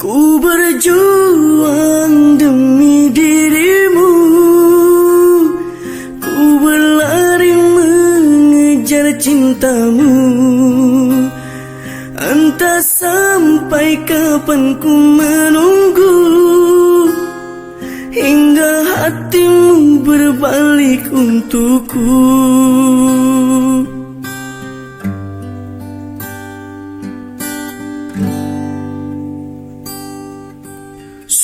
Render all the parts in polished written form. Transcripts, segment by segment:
Ku berjuang demi dirimu, ku berlari mengejar cintamu. Entah sampai kapan ku menunggu, hingga hatimu berbalik untukku.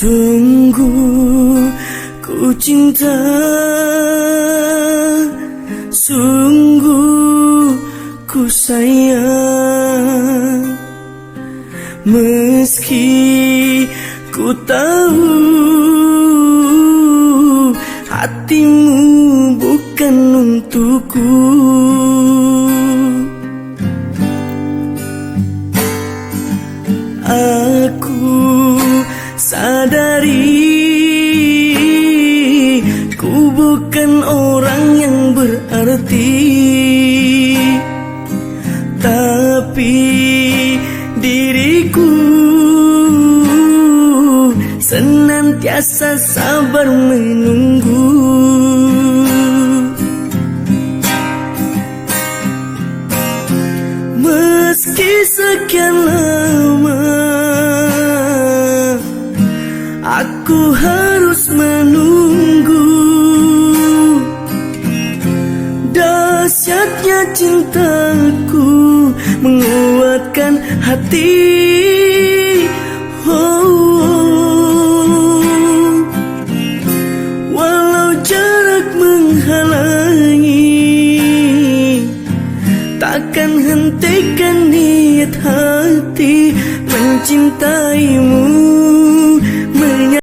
Sungguh ku cinta, sungguh ku sayang, meski ku tahu hatimu bukan untukku. Aku sadari ku bukan orang yang berarti, tapi diriku senantiasa sabar menunggu. Meski sekian lama aku harus menunggu, dahsyatnya cintaku menguatkan hati. Walau jarak menghalangi, takkan hentikan niat hati mencintaimu.